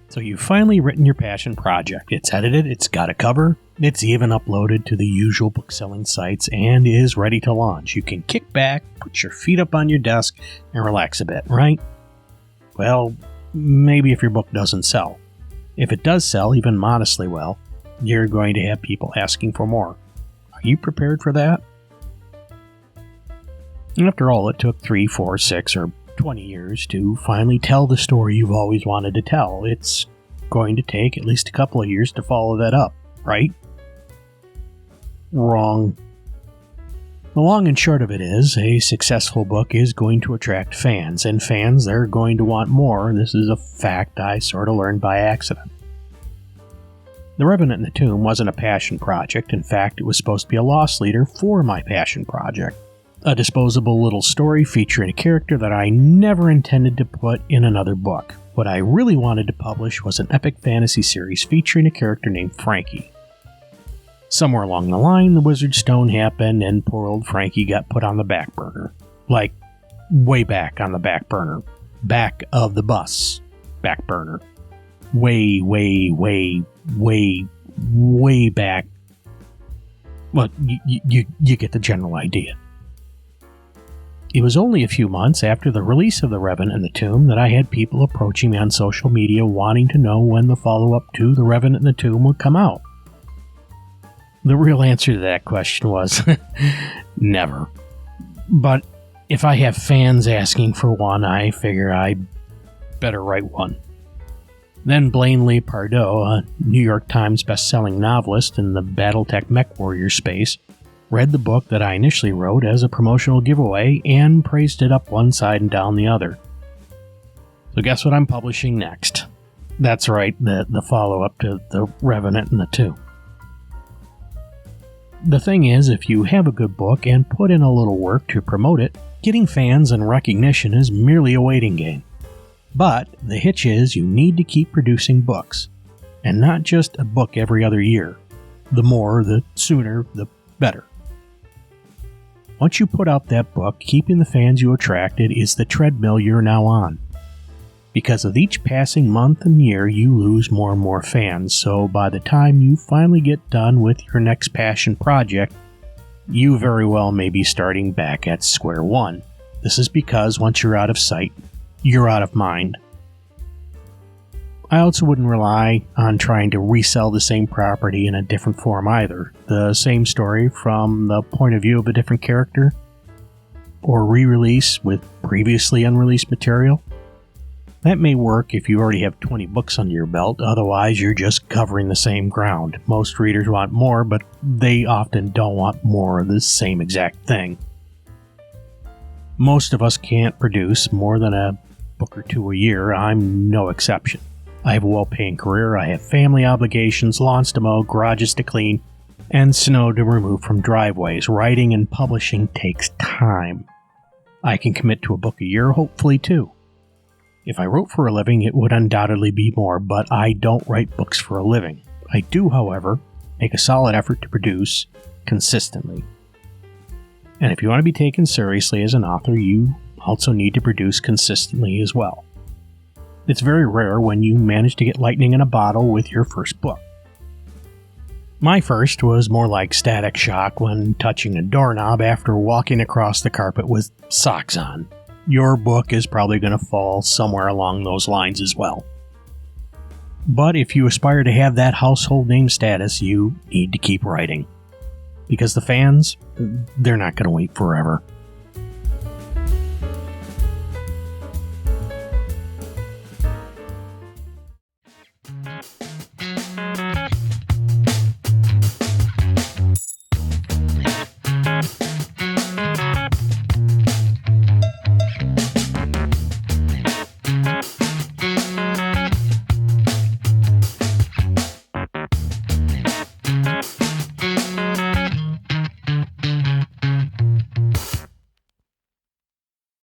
So you've finally written your passion project. It's edited, it's got a cover, it's even uploaded to the usual book-selling sites, and is ready to launch. You can kick back, put your feet up on your desk, and relax a bit, right? Well, maybe if your book doesn't sell. If it does sell, even modestly well, you're going to have people asking for more. Are you prepared for that? And after all, it took 3, 4, 6, or 20 years to finally tell the story you've always wanted to tell. It's going to take at least a couple of years to follow that up, right? Wrong. The long and short of it is, a successful book is going to attract fans, and fans, they're going to want more. This is a fact I sort of learned by accident. The Revenant in the Tomb wasn't a passion project. In fact, it was supposed to be a loss leader for my passion project. A disposable little story featuring a character that I never intended to put in another book. What I really wanted to publish was an epic fantasy series featuring a character named Frankie. Somewhere along the line, the Wizard Stone happened, and poor old Frankie got put on the back burner. Like, way back on the back burner. Back of the bus. Back burner. Way back. Well, you get the general idea. It was only a few months after the release of The Revenant in the Tomb that I had people approaching me on social media wanting to know when the follow-up to The Revenant in the Tomb would come out. The real answer to that question was never. But if I have fans asking for one, I figure I better write one. Then Blaine Lee Pardoe, a New York Times best-selling novelist in the Battletech mech warrior space, read the book that I initially wrote as a promotional giveaway and praised it up one side and down the other. So guess what I'm publishing next? That's right, the follow-up to The Revenant in the Tomb. The thing is, if you have a good book and put in a little work to promote it, getting fans and recognition is merely a waiting game. But the hitch is you need to keep producing books, and not just a book every other year. The more, the sooner, the better. Once you put out that book, keeping the fans you attracted is the treadmill you're now on. Because with each passing month and year, you lose more and more fans, so by the time you finally get done with your next passion project, you very well may be starting back at square one. This is because once you're out of sight, you're out of mind. I also wouldn't rely on trying to resell the same property in a different form either. The same story from the point of view of a different character, or re-release with previously unreleased material. That may work if you already have 20 books under your belt, otherwise you're just covering the same ground. Most readers want more, but they often don't want more of the same exact thing. Most of us can't produce more than a book or two a year. I'm no exception. I have a well-paying career, I have family obligations, lawns to mow, garages to clean, and snow to remove from driveways. Writing and publishing takes time. I can commit to a book a year, hopefully two. If I wrote for a living, it would undoubtedly be more, but I don't write books for a living. I do, however, make a solid effort to produce consistently. And if you want to be taken seriously as an author, you also need to produce consistently as well. It's very rare when you manage to get lightning in a bottle with your first book. My first was more like static shock when touching a doorknob after walking across the carpet with socks on. Your book is probably going to fall somewhere along those lines as well. But if you aspire to have that household name status, you need to keep writing. Because the fans, they're not going to wait forever.